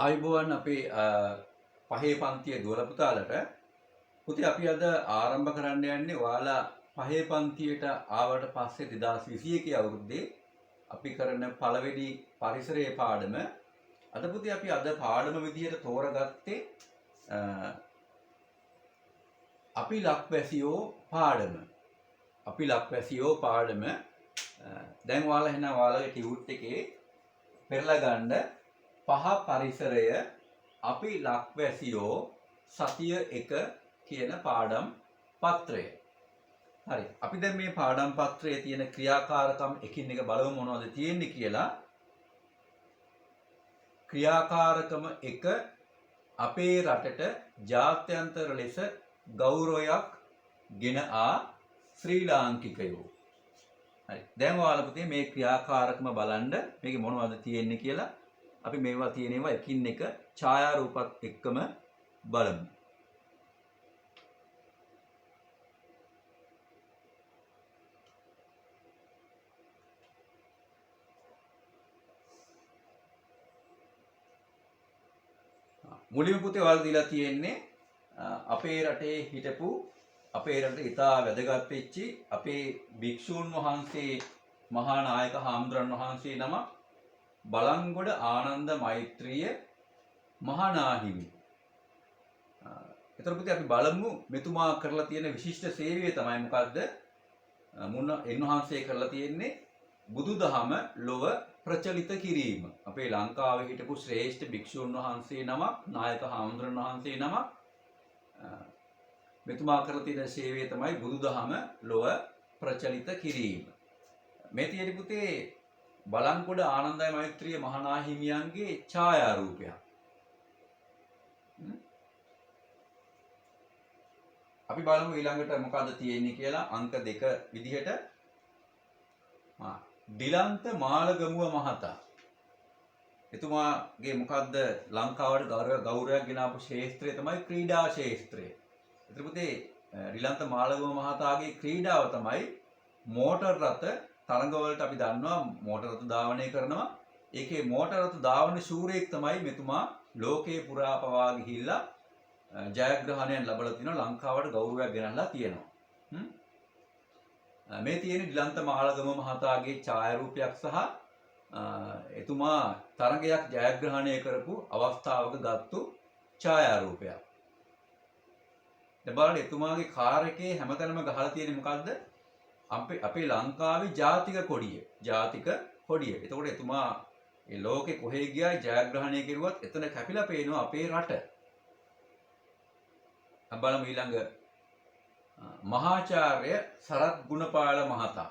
ආයුබෝවන් අපේ පහේ පන්තියේ දුවලා පුතාලට පුතේ අපි අද ආරම්භ කරන්න යන්නේ ඔයාලා පහේ පන්තියට ආවට පස්සේ 2021 අවුරුද්දේ අපි කරන පළවෙනි පරිසරයේ පාඩම. අද පුතේ අපි අද පාඩම විදියට තෝරගත්තේ අපි ලක්වැසියෝ පාඩම. අපි ලක්වැසියෝ පාඩම. දැන් ඔයාලා එහෙනම් ඔයාලගේ ටියුට් එකේ පෙරලා ගන්න පහ පරිසරය අපි ලක්වැසියෝ සතිය 1 කියන පාඩම් පත්‍රය. හරි. අපි දැන් මේ පාඩම් පත්‍රයේ තියෙන ක්‍රියාකාරකම් එකින් එක බලමු මොනවද තියෙන්නේ කියලා. ක්‍රියාකාරකම 1 අපේ රටට ජාත්‍යන්තර ලෙස ගෞරවයක් ගෙන ආ ශ්‍රී ලාංකිකයෝ. හරි. දැන් ඔයාලා පුතේ මේ ක්‍රියාකාරකම බලන්න මේකේ මොනවද තියෙන්නේ කියලා අපි මේවා තියෙනවා එකින් එක ඡායාරූපත් එක්කම බලමු. මුලින්ම පුතේ ඔයාලා දීලා තියෙන්නේ අපේ රටේ හිටපු අපේ රටේ ඉතා වැදගත් වෙච්චි අපේ භික්ෂූන් වහන්සේ මහා නායක හාමුදුරන් වහන්සේ නම බලංගොඩ ආනන්ද මෛත්‍රිය මහානාහිමි. එතකොට පුතේ අපි බලමු මෙතුමා කරලා තියෙන විශිෂ්ට සේවය තමයි මොකද්ද? එන්වහන්සේ කරලා තියෙන්නේ බුදුදහම ලොව ප්‍රචලිත කිරීම. අපේ ලංකාවේ හිටපු ශ්‍රේෂ්ඨ භික්ෂුන් වහන්සේ නමක් නායක හාමුදුරන් වහන්සේ නමක් මෙතුමා කරලා තියෙන සේවය තමයි බුදුදහම ලොව ප්‍රචලිත කිරීම. මේ තියෙන්නේ පුතේ බලංගොඩ ආනන්දයි මෛත්‍රිය මහානාහිමියන්ගේ ඡායාරූපයක්. අපි බලමු ඊළඟට මොකද්ද තියෙන්නේ කියලා අංක 2 විදිහට. ඩිලන්ත මාළගමුව මහතා. එතුමාගේ මොකද්ද ලංකාවට ගෞරවයක් ගෙන ආපු ශාස්ත්‍රය තමයි ක්‍රීඩා ශාස්ත්‍රය. ඒතර පුතේ ඩිලන්ත මාළගමුව මහතාගේ ක්‍රීඩාව තමයි මෝටර් රථ තරඟ වලට අපි දන්නවා මෝටර් රථ ධාවනය කරනවා. ඒකේ මෝටර් රථ ධාවන ශූරයෙක් තමයි මෙතුමා ලෝකේ පුරා පවා ගිහිල්ලා ජයග්‍රහණයන් ලැබලා තිනවා ලංකාවට ගෞරවයක් ගෙනල්ලා තියෙනවා. මේ තියෙන ඩිලන්ත මාළගම මහතාගේ ඡායාරූපයක් සහ එතුමා තරඟයක් ජයග්‍රහණය කරපු අවස්ථාවක ගත්තු ඡායාරූපයක්. දැන් බලන්න එතුමාගේ කාර් එකේ හැමතැනම ගහලා තියෙන්නේ මොකද්ද? අපේ ලංකාවේ ජාතික කොඩිය. ජාතික කොඩිය. එතකොට එතුමා ඒ ලෝකේ කොහේ ගියා ජයග්‍රහණය කෙරුවත් එතන කැපිලා පේනවා අපේ රට. බලමු ඊළඟ මහාචාර්ය සරත් ගුණපාල මහතා.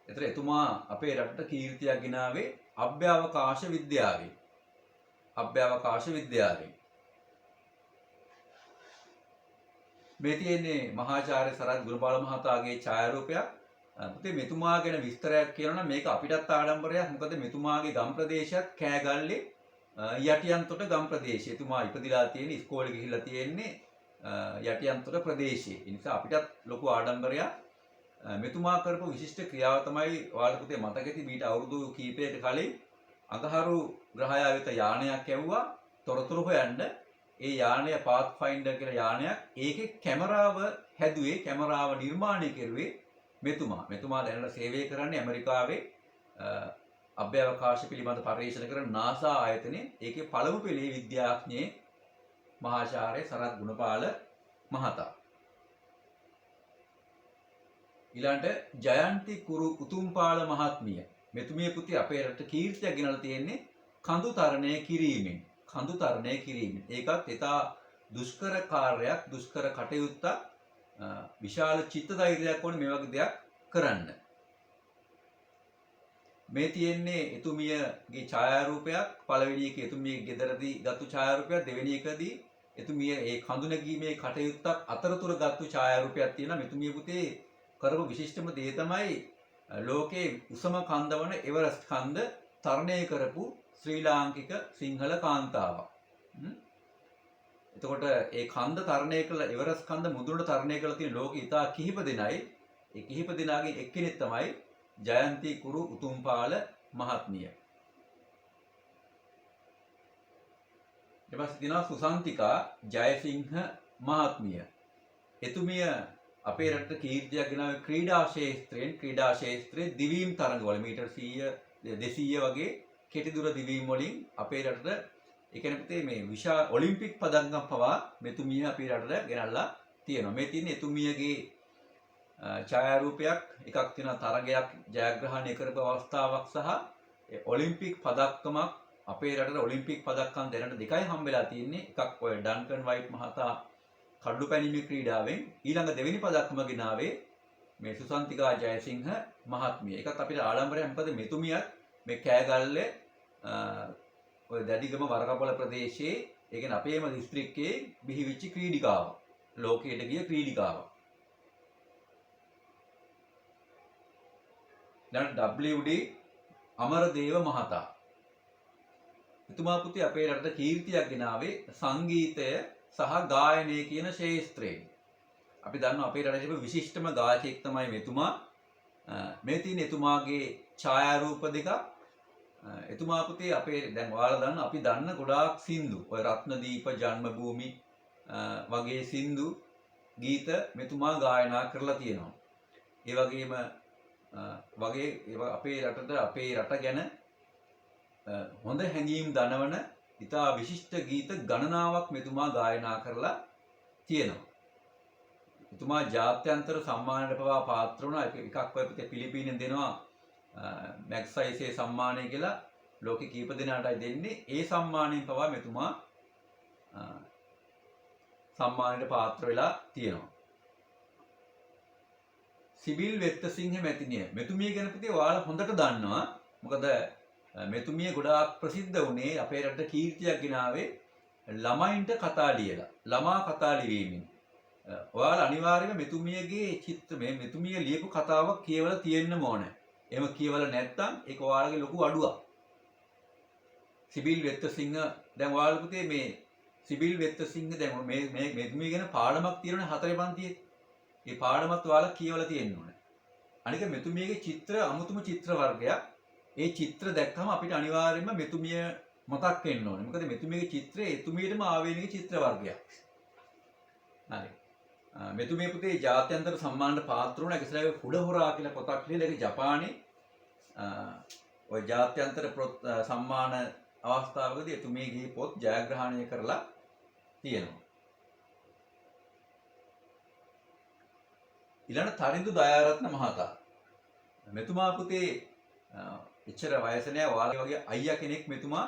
එතන එතුමා අපේ රටට කීර්තියක් ගෙනාවේ අභ්‍යවකාශ විද්‍යාවේ. අභ්‍යවකාශ විද්‍යාවේ. මේ තියෙන්නේ මහාචාර්ය සරත් ගුණපාල මහතාගේ ඡායාරූපයක්. පුතේ මෙතුමා ගැන විස්තරයක් කියනවා නම් මේක අපිටත් ආඩම්බරයක්. මොකද මෙතුමාගේ ගම් ප්‍රදේශයත් කෑගල්ලේ යටියන්තොට ගම් ප්‍රදේශය. එතුමා ඉපදිලා තියෙන ඉස්කෝලේ ගිහිල්ලා තියෙන්නේ යටියන්තොට ප්‍රදේශයේ. ඒ නිසා අපිටත් ලොකු ආඩම්බරයක්. මෙතුමා කරපු විශිෂ්ට ක්‍රියාව තමයි ඔයාලා පුතේ මතක ඇති මීට අවුරුදු කීපයකට කලින් අඟහරු ග්‍රහයා වෙත යානයක් යවුවා තොරතුරු හොයන්න. ඒ යානය පාත්ෆයින්ඩර් කියලා යානයක්. ඒකේ කැමරාව හැදුවේ කැමරාව නිර්මාණය කෙරුවේ මෙතුමා. මෙතුමා දැනට සේවය කරන්නේ ඇමරිකාවේ අභ්‍යවකාශ පිළිබඳ පර්යේෂණ කරන NASA ආයතනයේ. ඒකේ පළමු පෙළේ විද්‍යාඥයෙක් මහාචාර්ය සරත් ගුණපාල මහතා. ඊළඟට ජයන්ති කුරු උතුම්පාල මහත්මිය. මෙතුමිය පුතේ අපේ රටට කීර්තියක් ගෙනල්ලා තියෙන්නේ කඳු තරණය කිරීමෙන්. කඳු තරණය කිරීමෙන්. ඒකත් ඉතා දුෂ්කර කාර්යයක්, දුෂ්කර කටයුත්තක්. විශාල චිත්ත ධෛර්යයක් ඕනේ මේ වගේ දෙයක් කරන්න. මේ තියෙන්නේ එතුමියගේ ඡායාරූපයක්. පළවෙනි එකේ එතුමියගේ ගෙදරදී ගත්තු ඡායාරූපයක්. දෙවෙනි එකදී එතුමිය ඒ කඳු නැගීමේ කටයුත්තක් අතරතුර ගත්තු ඡායාරූපයක් තියෙනවා. මෙතුමිය පුතේ කරපු විශිෂ්ටම දේ තමයි ලෝකේ උසම කන්ද වන එවරස්ට් කන්ද තරණය කරපු ශ්‍රී ලාංකික සිංහල කාන්තාවක්. එතකොට ඒ කන්ද තරණය කළ එවරස්ට් කන්ද මුදුනට තරණය කළ තියෙන ලෝකෙ ඉතා කිහිප දෙනයි. ඒ කිහිප දෙනාගෙන් එක්කෙනෙක් තමයි ජයන්ති කුරු උතුම්පාල මහත්මිය. ඊට පස්සේ තියෙනවා සුසන්තිකා ජයසිංහ මහත්මිය. එතුමිය අපේ රටට කීර්තියක් ගෙනාවේ ක්‍රීඩා ක්ෂේත්‍රයේ දිවීම් තරඟවල මීටර් 100 200 වගේ කෙටි දුර දිවීම් වලින් අපේ රටට ඒ කියන්නේ පුතේ මේ විශාල ඔලිම්පික් පදක්කම් පවා මෙතුමිය අපේ රටට ගෙනල්ලා තියෙනවා. මේ තියෙන එතුමියගේ ඡායාරූපයක් එකක් තියෙනවා තරගයක් ජයග්‍රහණය කරපු අවස්ථාවක් සහ ඔලිම්පික් පදක්කමක් අපේ රටට ඔලිම්පික් පදක්කම් දැනට දෙකයි හම්බෙලා තියෙන්නේ. එකක් ඔය ඩන්කන් වයිට් මහතා කඩළු පැනීමේ ක්‍රීඩාවෙන් ඊළඟ දෙවෙනි පදක්කම ගෙනාවේ මේ සුසන්තිකා ජයසිංහ මහත්මිය. ඒකත් අපිට ආඩම්බරයක්. මොකද මෙතුමියත් මේ කෑගල්ලේ ඔය දැඩිගම වරකපොළ ප්‍රදේශයේ ඒ කියන්නේ අපේම දිස්ත්‍රික්කයේ බිහිවිච්ච ක්‍රීඩිකාවක්. ලෝකයට ගිය ක්‍රීඩිකාවක්. දැන් WD අමරදේව මහතා. එතුමා පුතේ අපේ රටට කීර්තියක් ගෙනාවේ සංගීතය සහ ගායනය කියන ක්ෂේත්‍රයෙන්. අපි දන්නවා අපේ රටේ තිබෙන විශිෂ්ටම ගායකයෙක් තමයි මෙතුමා. මේ තියෙන එතුමාගේ ඡායාරූප දෙක. එතුමා පුතේ අපේ දැන් ඔයාලා දන්න අපි දන්න ගොඩාක් සින්දු ඔය රත්නදීප ජන්මභූමි වගේ සින්දු ගීත මෙතුමා ගායනා කරලා තියෙනවා. ඒ වගේම අපේ රටට අපේ රට ගැන හොඳ හැඟීම් දනවන ඉතා විශිෂ්ට ගීත ගණනාවක් මෙතුමා ගායනා කරලා තියෙනවා. එතුමා ජාත්‍යන්තර සම්මානයට පවා පාත්‍ර වුණා. එකක් ඔය පුතේ පිලිපීනෙන් දෙනවා මැග්සයිසේ සම්මානය කියලා ලෝකෙ කීප දෙනාටයි දෙන්නේ. ඒ සම්මානයෙන් පවා මෙතුමා සම්මානයට පාත්‍ර වෙලා තියෙනවා. සිබිල් වෙත්තසිංහ මැතිණිය. මෙතුමිය ගැන පුතේ ඔයාලා හොඳට දන්නවා. මොකද මෙතුමිය ගොඩාක් ප්‍රසිද්ධ වුණේ අපේ රටට කීර්තියක් ගෙනාවේ ළමයින්ට කතා ලියලා. ළමා කතා ලිවීමෙන්. ඔයාලා අනිවාර්යයෙන්ම මෙතුමියගේ චිත්‍ර මේ මෙතුමිය ලියපු කතාවක් කියවලා තියෙන්න ඕනේ. එහෙම කියවලා නැත්නම් ඒක ඔයාලගේ ලොකු අඩුවක්. සිබිල් වෙත්තසිංහ දැන් ඔයාලා පුතේ මේ සිබිල් වෙත්තසිංහ දැන් මේ මෙතුමිය ගැන පාඩමක් තියෙනවනේ 4 පන්තියේ. ඒ පාඩමත් ඔයාලා කියවලා තියෙන්න ඕනේ. අනික මෙතුමියගේ චිත්‍ර අමුතුම චිත්‍ර වර්ගයක්. ඒ චිත්‍ර දැක්කම අපිට අනිවාර්යයෙන්ම මෙතුමිය මතක් වෙන්න ඕනේ. මොකද මෙතුමියගේ චිත්‍රය එතුමියටම ආවේනික චිත්‍ර වර්ගයක්. හරි. මෙතුමිය පුතේ ජාත්‍යන්තර සම්මානට පාත්‍ර වුණා. ඒක ඉස්සරහේ කුඩ හොරා කියලා පොතක් ලියලා ඒක ජපානයේ ඔය ජාත්‍යන්තර සම්මාන අවස්ථාවකදී එතුමියගේ පොත් ජයග්‍රහණය කරලා තියෙනවා. ඊළඟ තරිඳු දයාරත්න මහතා. මෙතුමා පුතේ එච්චර වයස නෑ. ඔයාලා වගේ අයියා කෙනෙක් මෙතුමා.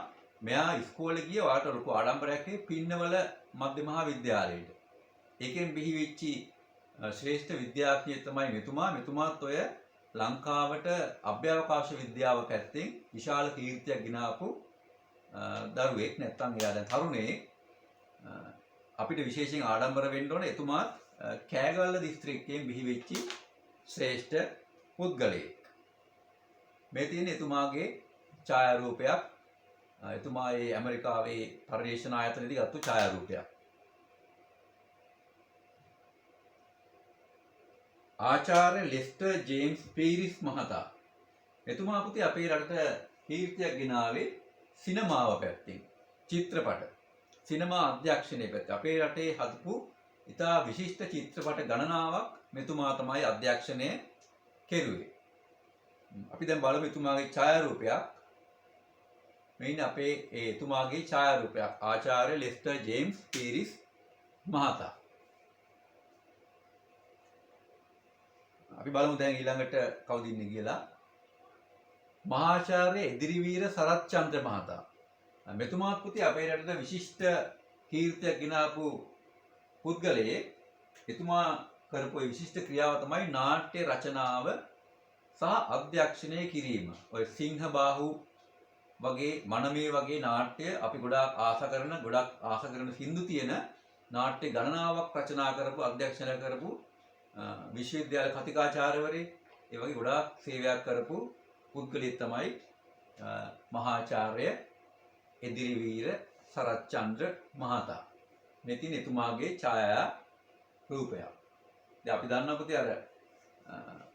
මෙයා ඉස්කෝලේ ගියේ ඔයාලට ලොකු ආඩම්බරයක් පින්නවල මධ්‍ය මහා විද්‍යාලයට. ඒකෙන් බිහිවෙච්ච ශ්‍රේෂ්ඨ විද්‍යාඥයෙක් තමයි මෙතුමා. මෙතුමාත් ඔය ලංකාවට අභ්‍යවකාශ විද්‍යාව පැත්තෙන් විශාල කීර්තියක් ගෙනාවු දරුවෙක්. නැත්තම් එයා දැන් තරුණේ. අපිට විශේෂයෙන් ආඩම්බර වෙන්න ඕනේ. එතුමා කෑගල්ල දිස්ත්‍රික්කයෙන් බිහිවෙච්ච ශ්‍රේෂ්ඨ පුද්ගලයෙක්. මේ තියෙන එතුමාගේ ඡායාරූපයක්. එතුමා ඒ ඇමරිකාවේ පර්යේෂණ ආයතනයේදී ගත්තු ඡායාරූපයක්. ආචාර්ය ලෙස්ටර් ජේම්ස් පීරිස් මහතා. එතුමා පුතේ අපේ රටට කීර්තියක් ගෙනාවේ සිනමාව පැත්තෙන්. චිත්‍රපට. සිනමා අධ්‍යක්ෂණය පැත්තේ. අපේ රටේ හදපු ඉතා විශිෂ්ට චිත්‍රපට ගණනාවක් මෙතුමා තමයි අධ්‍යක්ෂණය කෙරුවේ. අපි දැන් බලමු එතුමාගේ ඡායාරූපයක්. මෙන්න අපේ එතුමාගේ ඡායාරූපයක්. ආචාර්ය ලෙස්ටර් ජේම්ස් පීරිස් මහතා. අපි බලමු දැන් ඊළඟට කවුද ඉන්නේ කියලා. මහාචාර්ය එදිරිවීර සරච්චන්ද්‍ර මහතා. මෙතුමාත් පුතේ අපේ රටට විශිෂ්ට කීර්තියක් ගෙනාවු පුද්ගලයෙක්. එතුමා කරපු විශිෂ්ට ක්‍රියාව තමයි නාට්‍ය රචනාව සහ අධ්‍යක්ෂණය කිරීම. ඔය සිංහබාහු වගේ මනමේ වගේ නාට්‍ය අපි ගොඩාක් ආස කරන සින්දු තියෙන නාට්‍ය ගණනාවක් රචනා කරපු අධ්‍යක්ෂණය කරපු විශ්වවිද්‍යාල කතිකාචාර්යවරයෙක්. ඒ වගේ ගොඩාක් සේවයක් කරපු පුද්ගලයෙක් තමයි මහාචාර්ය එදිරිවීර සරච්චන්ද්‍ර මහතා. මෙතින් එතුමාගේ ඡායා රූපයක්. දැන් අපි දන්නවා පුතේ අර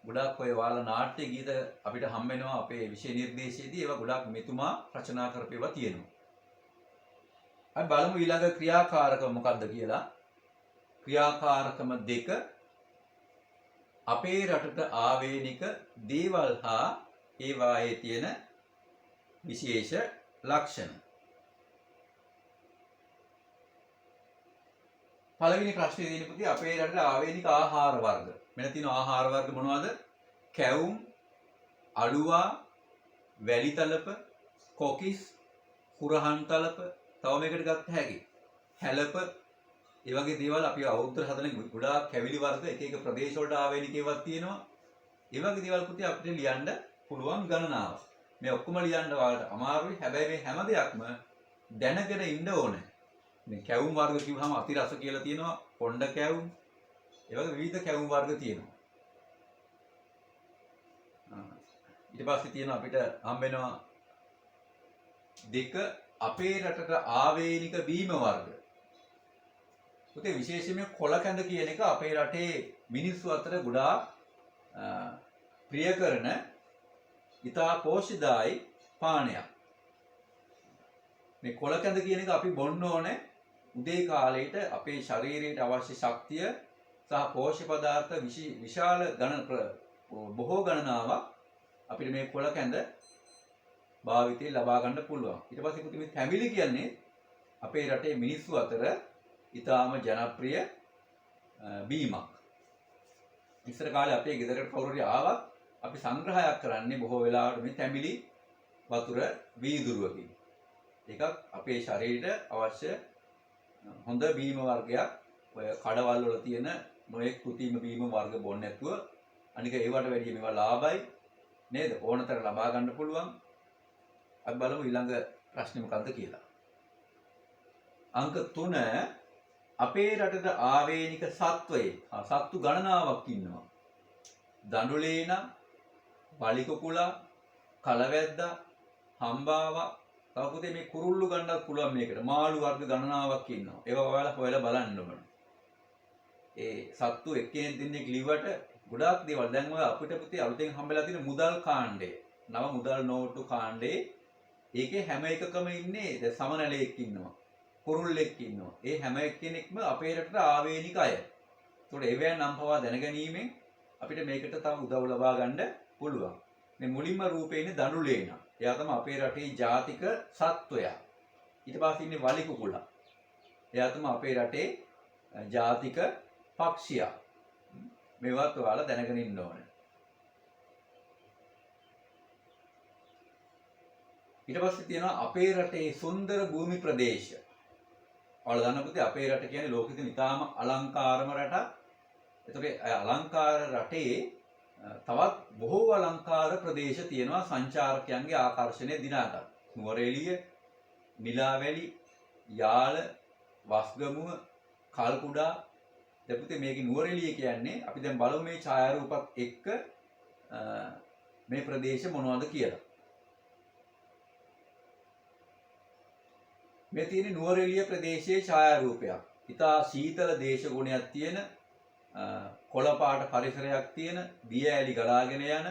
ගොඩාක් ඔය ඔයාලා නාට්‍ය ගීත අපිට හම් වෙනවා අපේ විෂය නිර්දේශයේදී. ඒවා ගොඩාක් මෙතුමා රචනා කරපේවා තියෙනවා. අපි බලමු ඊළඟ ක්‍රියාකාරකම මොකක්ද කියලා. ක්‍රියාකාරකම 2 අපේ රටට ආවේනික දේවල් හා ඒවායේ තියෙන විශේෂ ලක්ෂණ. පළවෙනි ප්‍රශ්නේ තියෙන පුතේ අපේ රටට ආවේනික ආහාර වර්ග. මෙන්න තියෙන ආහාර වර්ග මොනවද? කැවුම්, අලුවා, වැලිතලප, කොකිස්, කුරහන් තලප, තව මේකට ගත්ත හැකි. හැලප, ඒ වගේ දේවල් අපි අවුරුද්දට හදන ගොඩාක් කැවිලි වර්ග එක එක ප්‍රදේශ වලට ආවේනික ඒවාක් තියෙනවා. ඒ වගේ දේවල් පුතේ අපිට ලියන්න පුළුවන් ගණනාව. මේ ඔක්කොම ලියන්න ඔයාලට අමාරුයි. හැබැයි මේ හැම දෙයක්ම දැනගෙන ඉන්න ඕනේ. මේ කැවුම් වර්ග කිව්වහම අතිරස කියලා තියෙනවා, කොණ්ඩ කැවුම්. ඒ වගේ විවිධ කැවුම් වර්ග තියෙනවා. ඊට පස්සේ තියෙනවා අපිට හම්බ වෙනවා 2 අපේ රටට ආවේනික බීම වර්ග. පුතේ විශේෂයෙන්ම කොළ කැඳ කියන එක අපේ රටේ මිනිස්සු අතර ගොඩාක් ප්‍රිය කරන ඉතා පෝෂ්‍යදායි පානයක්. මේ කොළ කැඳ කියන එක අපි බොන්න ඕනේ උදේ කාලේට අපේ ශරීරයට අවශ්‍ය ශක්තිය සහ පෝෂ්‍ය පදාර්ථ විශාල බොහෝ ගණනාවක් අපිට මේ කොළ කැඳ භාවිතේ ලබා ගන්න පුළුවන්. ඊට පස්සේ පුතේ මේ තැඹිලි කියන්නේ අපේ රටේ මිනිස්සු අතර ඉතාම ජනප්‍රිය බීමක්. ඉස්සර කාලේ අපේ ගෙදරට කවුරු හරි ආවත් අපි සංග්‍රහයක් කරන්නේ බොහෝ වෙලාවට මේ තැඹිලි වතුර වීදුරුවකින්. ඒකක් අපේ ශරීරයට අවශ්‍ය හොඳ බීම වර්ගයක්. ඔය කඩවල් වල තියෙන නොයෙක් කෘතිම බීම වර්ග බොන්න නැතුව අනික ඒවට වැඩිය මේවා ලාභයි නේද? ඕනතර ලබා ගන්න පුළුවන්. අපි බලමු ඊළඟ ප්‍රශ්නේ මොකක්ද කියලා. අංක 3 අපේ රටට ආවේනික සත්වයේ සත්තු ගණනාවක් ඉන්නවා. දඬුලේන, වලිකුකුලා, කලවැද්දා, හම්බාවා, තව පුතේ මේ කුරුල්ලු ගන්නත් පුළුවන් මේකට. මාළු වර්ග ගණනාවක් ඉන්නවා. ඒවා ඔයාලා හොයලා බලන්න ඕනේ. ඒ සත්තු එක්කෙනෙක් දෙන්නෙක් ලිව්වට ගොඩාක් දේවල් දැන් ඔය අපිට පුතේ අලුතෙන් හම්බෙලා තියෙන මුදල් කාණ්ඩය. නව මුදල් නෝට්ටු කාණ්ඩේ ඒකේ හැම එකකම ඉන්නේ දැන් සමනලෙක් ඉන්නවා. කුරුල්ලෙක් ඉන්නවා. ඒ හැම එක්කෙනෙක්ම අපේ රටට ආවේනික අය. ඒතකොට ඒවැ නම් පවා දැනගැනීමෙන් අපිට මේකට තව උදව් ලබා ගන්න පුළුවන්. මේ මුලින්ම රූපේ ඉන්නේ දඬුලේන. එයා තමයි අපේ රටේ ජාතික සත්වයා. ඊට පස්සේ ඉන්නේ වලිකුකුලා. එයා තමයි අපේ රටේ ජාතික පක්ෂියා. මේවත් ඔයාලා දැනගෙන ඉන්න ඕනේ. ඊට පස්සේ තියෙනවා අපේ රටේ සුන්දර භූමි ප්‍රදේශ. ඔයාලා දන්න පුතේ අපේ රට කියන්නේ ලෝකෙ තියෙන ඉතාම අලංකාරම රටක්. ඒතකොට අලංකාර රටේ තවත් බොහෝ අලංකාර ප්‍රදේශ තියෙනවා සංචාරකයන්ගේ ආකර්ෂණය දිනාගත්. නුවරඑළිය, නිලාවැලි, යාල, වස්ගමුව, කල්කුඩා. දැන් පුතේ මේකේ නුවරඑළිය කියන්නේ අපි දැන් බලමු මේ ඡායාරූපත් එක්ක මේ ප්‍රදේශ මොනවද කියලා. මේ තියෙන නුවරඑළිය ප්‍රදේශයේ ඡායාරූපයක්. ඉතා සීතල දේශගුණයක් තියෙන කොළ පාට පරිසරයක් තියෙන දිය ඇලි ගලාගෙන යන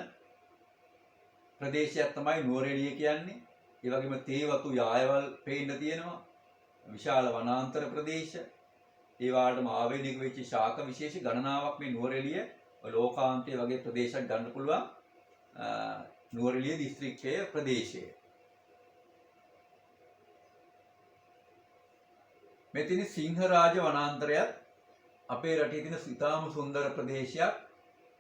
ප්‍රදේශයක් තමයි නුවරඑළිය කියන්නේ. ඒ වගේම තේ වතු යායවල් පේන්න තියෙනවා. විශාල වනාන්තර ප්‍රදේශ. ඒ වගේම ආවේනික වෙච්ච ශාක විශේෂ ගණනාවක් මේ නුවරඑළිය ලෝකාන්තයේ වගේ ප්‍රදේශයක් ගන්න පුළුවන් නුවරඑළිය දිස්ත්‍රික්කයේ ප්‍රදේශය. මේ තියෙන සිංහරාජ වනාන්තරයත් අපේ රටේ තියෙන ඉතාම සුන්දර ප්‍රදේශයක්.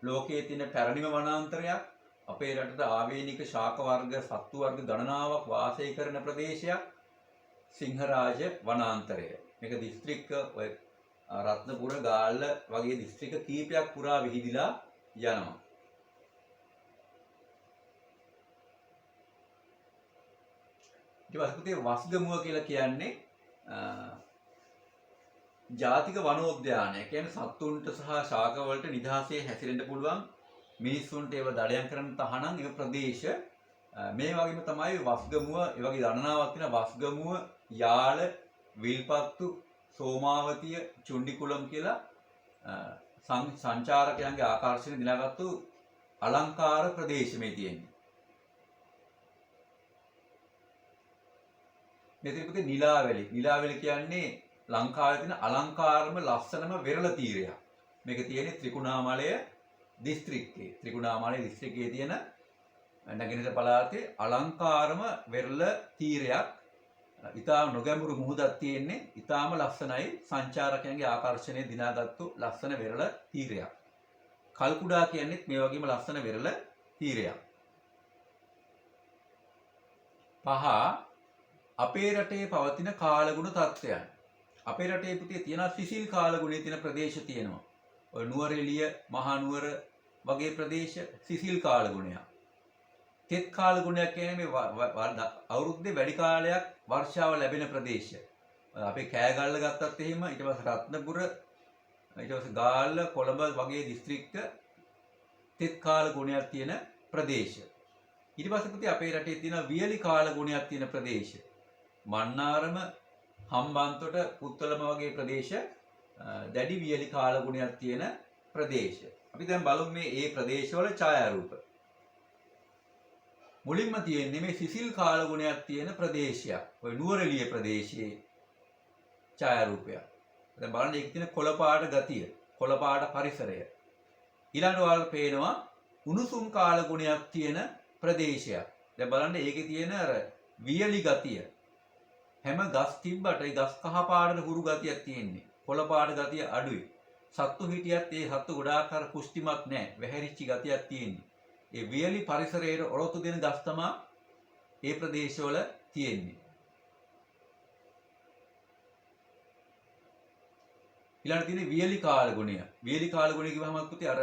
ලෝකයේ තියෙන පැරණිම වනාන්තරයක්. අපේ රටට ආවේනික ශාක වර්ග, සත්තු වර්ග ගණනාවක් වාසය කරන ප්‍රදේශයක් සිංහරාජ වනාන්තරය. මේක දිස්ත්‍රික්ක ඔය රත්නපුර, ගාල්ල වගේ දිස්ත්‍රික්ක කීපයක් පුරා විහිදිලා යනවා. ඊට පස්සේ වස්ගමුව කියලා කියන්නේ ජාතික වනෝද්‍යානය. කියන්නේ සත්තුන්ට සහ ශාක වලට නිදහසේ හැසිරෙන්න පුළුවන් මිනිස්සුන්ට ඒව දඩයන් කරන්න තහනම් ඒ ප්‍රදේශ. මේ වගේම තමයි වස්ගමුව, ඒ වගේ ගණනාවක් තියෙන වස්ගමුව, යාල, විල්පත්තු, සෝමාවතිය, චුණ්ඩිකුලම් කියලා සංචාරකයන්ගේ ආකර්ෂණ දිනාගත්තු අලංකාර ප්‍රදේශ මේ තියෙන්නේ. මෙතන පුතේ නිලාවැලි. නිලාවැලි කියන්නේ ලංකාවේ තියෙන අලංකාරම ලස්සනම වෙරළ තීරයක්. මේක තියෙන්නේ ත්‍රිකුණාමලය දිස්ත්‍රික්කයේ. ත්‍රිකුණාමලය දිස්ත්‍රික්කයේ තියෙන නැගෙනහිර පළාතේ අලංකාරම වෙරළ තීරයක්. ඉතාම නොගැඹුරු මුහුදක් තියෙන්නේ. ඉතාම ලස්සනයි. සංචාරකයන්ගේ ආකර්ෂණය දිනාගත්තු ලස්සන වෙරළ තීරයක්. කල්කුඩා කියන්නේත් මේ වගේම ලස්සන වෙරළ තීරයක්. පහ අපේ රටේ පවතින කාලගුණ තත්ත්වයන්. අපේ රටේ පුතේ තියෙන සිසිල් කාලගුණයේ තියෙන ප්‍රදේශ තියෙනවා. ඔය නුවරඑළිය, මහනුවර වගේ ප්‍රදේශ සිසිල් කාලගුණයක්. තෙත් කාලගුණයක් කියන්නේ මේ අවුරුද්දේ වැඩි කාලයක් වර්ෂාව ලැබෙන ප්‍රදේශ. අපේ කෑගල්ල ගත්තත් එහෙම, ඊට පස්සේ රත්නපුර, ඊට පස්සේ ගාල්ල, කොළඹ වගේ දිස්ත්‍රික්ක තෙත් කාලගුණයක් තියෙන ප්‍රදේශ. ඊට පස්සේ පුතේ අපේ රටේ තියෙන වියලි කාලගුණයක් තියෙන ප්‍රදේශ. මන්නාරම, හම්බන්තොට, පුත්තලම වගේ ප්‍රදේශ දැඩි වියලි කාලගුණයක් තියෙන ප්‍රදේශ. අපි දැන් බලමු මේ ප්‍රදේශවල ඡායාරූප. මුලින්ම තියෙන්නේ මේ සිසිල් කාලගුණයක් තියෙන ප්‍රදේශයක්. ඔය නුවරඑළිය ප්‍රදේශයේ ඡායාරූපයක්. දැන් බලන්න ඒකේ තියෙන කොළපාට ගතිය, කොළපාට පරිසරය. ඊළඟට ඔයාලට පේනවා උණුසුම් කාලගුණයක් තියෙන ප්‍රදේශයක්. දැන් බලන්න ඒකේ තියෙන අර වියලි ගතිය. හැම ගස් තිබ්බට ඒ ගස් කහ පාටට හුරු ගතියක් තියෙන්නේ. කොළ පාට ගතිය අඩුයි. සත්තු හිටියත් ඒ සත්තු ගොඩාක් අර පුෂ්ටිමත් නැහැ. වැහැරිච්ච ගතියක් තියෙන්නේ. ඒ වියලි පරිසරයේ ඔරොත්තු දෙන ගස් තමයි ඒ ප්‍රදේශවල තියෙන්නේ. ඊළඟට තියෙන්නේ වියලි කාලගුණය. වියලි කාලගුණය කිව්වම පුතේ අර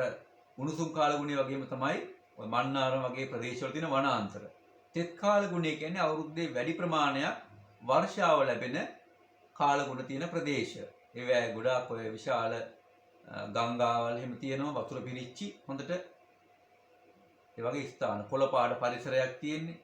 උණුසුම් කාලගුණය වගේම තමයි ඔය මන්නාරම වගේ ප්‍රදේශවල තියෙන වනාන්තර. තෙත් කාලගුණය කියන්නේ අවුරුද්දේ වැඩි ප්‍රමාණයක් වර්ෂාව ලැබෙන කාලගුණ තියෙන ප්‍රදේශ. ඒවැ ගොඩාක් ඔය විශාල ගංගාවල් එහෙම තියෙනවා, වතුර පිරිච්චි හොඳට ඒ වගේ ස්ථාන. කොළපාට පරිසරයක් තියෙන්නේ.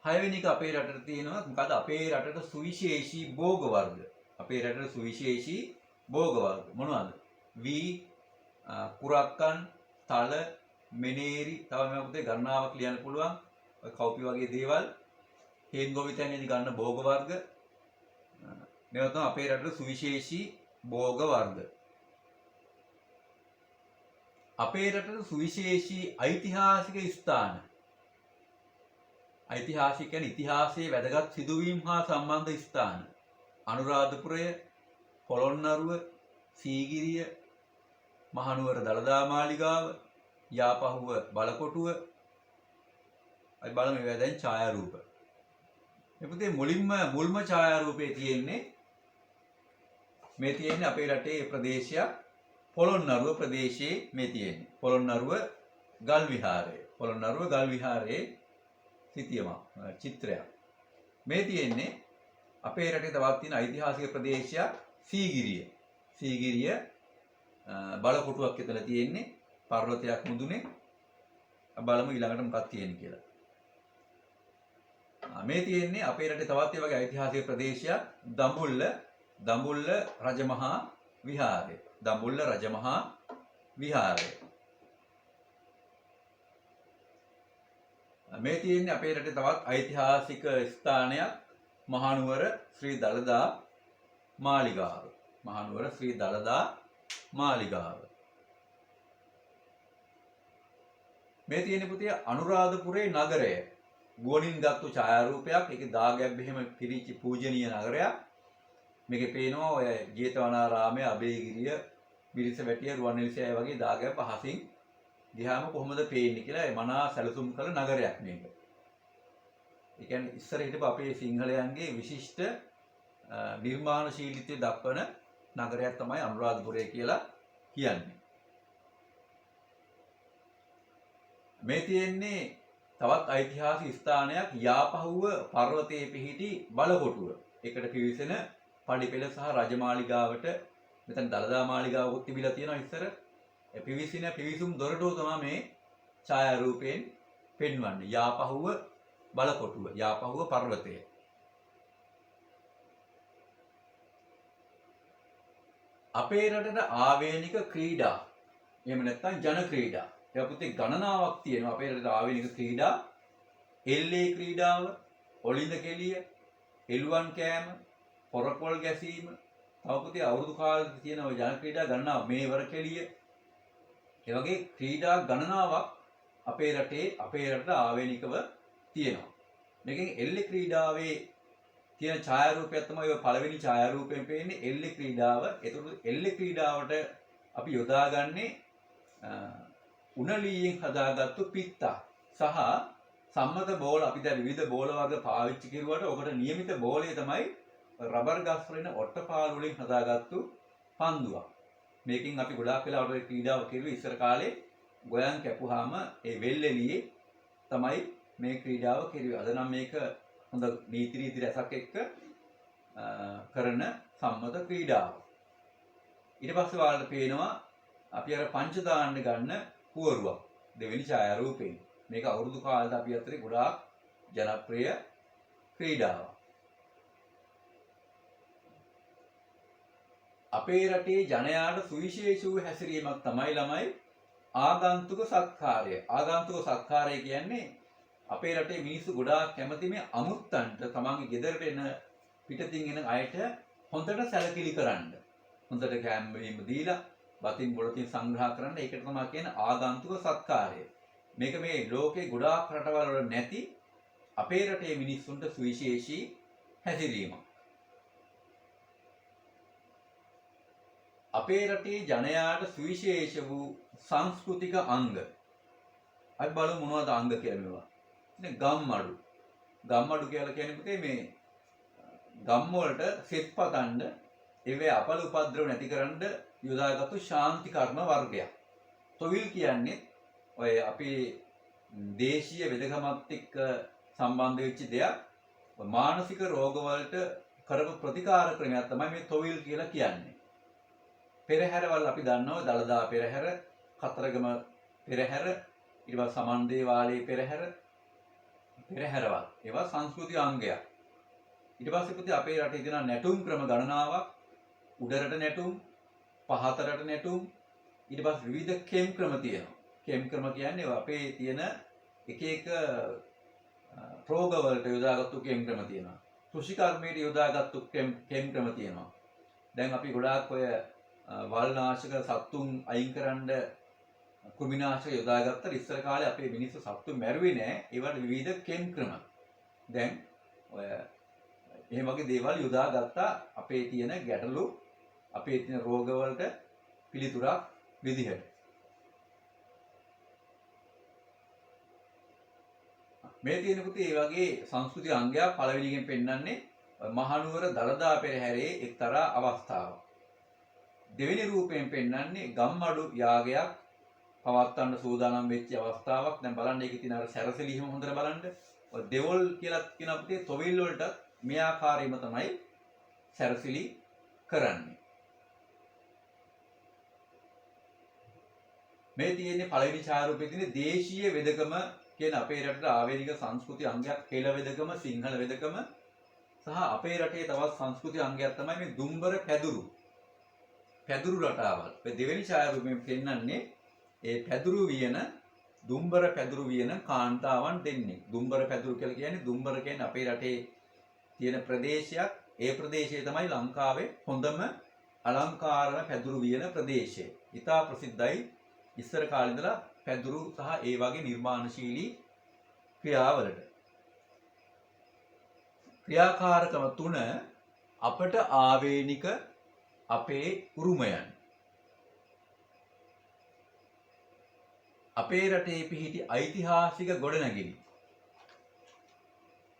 6 වෙනි එක අපේ රටට තියෙනවා. මොකද අපේ රටට සුවිශේෂී භෝග වර්ග. අපේ රටට සුවිශේෂී භෝග වර්ග මොනවද? වී, කුරක්කන්, තල, මෙනේරි, තව මේවා පුතේ ගණනාවක් ලියන්න පුළුවන්. ඔය කව්පි වගේ දේවල්, හේන් ගොවිතැන්ගෙන් ගන්න භෝග වර්ග. මේවා තමයි අපේ රටට සුවිශේෂී භෝග වර්ග. අපේ රටට සුවිශේෂී ඓතිහාසික ස්ථාන. ඓතිහාසික කියන්නේ ඉතිහාසයේ වැදගත් සිදුවීම් හා සම්බන්ධ ස්ථාන. අනුරාධපුරය, පොළොන්නරුව, සීගිරිය, මහනුවර දළදා මාලිගාව, යාපහුව බලකොටුව. අපි බලමු මේවා දැන් ඡායාරූප. මේ පුතේ මුල්ම ඡායාරූපේ තියෙන්නේ මේ තියෙන්නේ අපේ රටේ ප්‍රදේශයක් පොළොන්නරුව ප්‍රදේශයේ මේ තියෙන්නේ. පොළොන්නරුව ගල් විහාරය. පොළොන්නරුව ගල් විහාරයේ සිටියම චිත්‍රයක්. මේ තියෙන්නේ අපේ රටේ තවත් තියෙන ඓතිහාසික ප්‍රදේශයක් සීගිරිය. සීගිරිය බලකොටුවක් එතන තියෙන්නේ. පර්වතයක් මුදුනේ. බලමු ඊළඟට මොකක්ද තියෙන්නේ කියලා. මේ තියෙන්නේ අපේ රටේ තවත් ඒ වගේ ඓතිහාසික ප්‍රදේශයක් දඹුල්ල රජමහා විහාරය. දඹුල්ල රජමහා විහාරය. මේ තියෙන්නේ අපේ රටේ තවත් ඓතිහාසික ස්ථානයක් මහනුවර ශ්‍රී දළදා මාලිගාව. මහනුවර ශ්‍රී දළදා මාලිගාව. මේ තියෙන්නේ පුතේ අනුරාධපුරේ නගරය. ගුවනින් ගත්තු ඡායාරූපයක්. ඒකේ දාගැබ් එහෙම පිරිච්ච පූජනීය නගරයක්. මේකේ පේනවා ඔය ජේතවනාරාමයේ, අබේගිරිය, බිරිසවැටිය, රුවන්වැලිසෑය වගේ දාගැබ් අහසින් ගියාම කොහොමද පේන්නේ කියලා ඒ මනා සැලසුම් කළ නගරයක් මේක. ඒ කියන්නේ ඉස්සර හිටපු අපේ සිංහලයන්ගේ විශිෂ්ට නිර්මාණශීලීත්වය දක්වන නගරයක් තමයි අනුරාධපුරය කියලා කියන්නේ. මේ තියෙන්නේ තවත් ඓතිහාසික ස්ථානයක් යාපහුව පර්වතයේ පිහිටි බලකොටුව. ඒකට පිවිසෙන පඩිපෙළ සහ රජමාලිගාවට මෙතන දළදා මාලිගාවකුත් තිබිලා තියෙනවා ඉස්සර. ඒ පිවිසුම් දොරටුව තමයි මේ ඡායාරූපයෙන් පෙන්වන්නේ. යාපහුව බලකොටුව, යාපහුව පර්වතය. අපේ රටට ආවේනික ක්‍රීඩා. එහෙම නැත්නම් ජන ක්‍රීඩා. ඒක පුතේ ගණනාවක් තියෙනවා අපේ රටේ ආවේනික ක්‍රීඩා. එල්ලේ ක්‍රීඩාව, ඔලිඳ කෙලිය, එළුවන් කෑම, පොරපොල් ගැසීම, තව පුතේ අවුරුදු කාලෙක තියෙන ඔය ජන ක්‍රීඩා ගණනාව මේවර කෙලිය. ඒ වගේ ක්‍රීඩා ගණනාවක් අපේ රටට ආවේනිකව තියෙනවා. මේකෙන් එල්ලේ ක්‍රීඩාවේ තියෙන ඡායාරූපයක් තමයි ඔය පළවෙනි ඡායාරූපයෙන් පේන්නේ එල්ලේ ක්‍රීඩාව. ඒතකොට එල්ලේ ක්‍රීඩාවට අපි යොදාගන්නේ උණලීයෙන් හදාගත්තු පිත්තා සහ සම්මත බෝල. අපි දැන් විවිධ බෝල වර්ග පාවිච්චි කරුවාට ඔකට નિયમિત බෝලය තමයි රබර් ගස් වලින් ඔට්ටපාල වලින් හදාගත්තු පන්දුවක්. මේකෙන් අපි ගොඩාක් වෙලාවට ක්‍රීඩාව කෙරුවේ ඉස්සර කාලේ ගොයන් කැපුවාම ඒ වෙල්ෙලියේ තමයි මේ ක්‍රීඩාව කෙරුවේ. අද නම් මේක හොඳ නීති රීති රැසක් එක්ක කරන සම්මත ක්‍රීඩාව. ඊට පස්සේ ඔයාලට පේනවා අපි අර පංච දාන්න ගන්න පුවරුවක් දෙවෙනි ඡායාරූපයෙන්. මේක අවුරුදු කාලෙට අපි අතරේ ගොඩාක් ජනප්‍රිය ක්‍රීඩාවක්. අපේ රටේ ජනයාට සුවිශේෂ වූ හැසිරීමක් තමයි ළමයි ආගන්තුක සත්කාරය. ආගන්තුක සත්කාරය කියන්නේ අපේ රටේ මිනිස්සු ගොඩාක් කැමති මේ අමුත්තන්ට තමන්ගේ ගෙදරට එන පිටතින් එන අයට හොඳට සැලකිලි කරන්න. හොඳට කෑම බීම දීලා බතින් බොලතින් සංග්‍රහ කරන්න. ඒකට තමයි කියන්නේ ආගන්තුක සත්කාරය. මේක මේ ලෝකේ ගොඩාක් රටවල් වල නැති අපේ රටේ මිනිස්සුන්ට සුවිශේෂී හැසිරීමක්. අපේ රටේ ජනයාට සුවිශේෂ වූ සංස්කෘතික අංග. අපි බලමු මොනවද අංග කියලා මේවා. ඉතින් ගම්මඩු. ගම්මඩු කියලා කියන්නේ පුතේ මේ ගම් වලට සෙත් පතන්න ඒවේ අපල උපද්‍රව නැතිකරන්න යොදාගත්තු ශාන්ති කර්ම වර්ගයක්. තොවිල් කියන්නේ ඔය අපේ දේශීය වෙදකමත් එක්ක සම්බන්ධ වෙච්ච දෙයක්. මානසික රෝග වලට කරපු ප්‍රතිකාර ක්‍රමයක් තමයි මේ තොවිල් කියලා කියන්නේ. පෙරහැරවල් අපි දන්නවා දළදා පෙරහැර, කතරගම පෙරහැර, ඊට පස්සේ සමන්දේ වාලේ පෙරහැරවල්. ඒවා සංස්කෘතික අංගයක්. ඊට පස්සේ පුතේ අපේ රටේ තියෙන නැටුම් ක්‍රම ගණනාවක්. උඩරට නැටුම්, පහතරට නැටුම්, ඊට පස්සේ විවිධ කෙම් ක්‍රම තියෙනවා. කෙම් ක්‍රම කියන්නේ අපේ තියෙන එක එක රෝග වලට යොදාගත්තු කෙම් ක්‍රම තියෙනවා. කෘෂිකර්මයට යොදාගත්තු කෙම් ක්‍රම තියෙනවා. දැන් අපි ගොඩාක් ඔය වල්නාශක සත්තුන් අයින් කරන්න කෘමිනාශක යොදාගත්තා. ඉස්සර කාලේ අපේ මිනිස්සු සත්තු මැරුවේ නෑ. ඒවට විවිධ කෙම් ක්‍රම. දැන් ඔය එහෙම වගේ දේවල් යොදාගත්තා අපේ තියෙන ගැටලු, අපේ තියෙන රෝග වලට පිළිතුරක් විදිහට. මේ තියෙන පුතේ මේ වගේ සංස්කෘතික අංගයක් පළවෙනියෙන් පෙන්වන්නේ මහනුවර දළදා පෙරහැරේ එක්තරා අවස්ථාවක්. දෙවෙනි රූපයෙන් පෙන්වන්නේ ගම්මඩු යාගයක් පවත්වන්න සූදානම් වෙච්ච අවස්ථාවක්. දැන් බලන්න ඒකේ තියෙන අර සැරසිලි හිම හොඳට බලන්න. ඔය දෙවොල් කියලා කියන අපිට තොවිල් වලට මේ ආකාරයෙන්ම තමයි සැරසිලි කරන්නේ. මේ තියෙන්නේ පළවෙනි ඡායාරූපයේ තියෙන දේශීය වෙදකම කියන අපේ රටේ ආවේනික සංස්කෘතික අංගයක්. හෙළ වෙදකම, සිංහල වෙදකම සහ අපේ රටේ තවත් සංස්කෘතික අංගයක් තමයි මේ දුම්බර පැදුරු. පැදුරු රටාවල්. මේ දෙවෙනි ඡායාරූපයෙන් පෙන්වන්නේ ඒ පැදුරු වියන, දුම්බර පැදුරු වියන කාන්තාවන් දෙන්නේ. දුම්බර පැදුරු කියලා කියන්නේ දුම්බර කියන්නේ අපේ රටේ තියෙන ප්‍රදේශයක්. ඒ ප්‍රදේශය තමයි ලංකාවේ හොඳම අලංකාර පැදුරු වියන ප්‍රදේශය. ඉතා ප්‍රසිද්ධයි ඉස්සර කාලේ ඉඳලා පැදුරු සහ ඒ වගේ නිර්මාණශීලී ක්‍රියාවලට. ක්‍රියාකාරකම තුන අපට ආවේනික අපේ උරුමයන්. අපේ රටේ පිහිටි ඓතිහාසික ගොඩනැගිලි.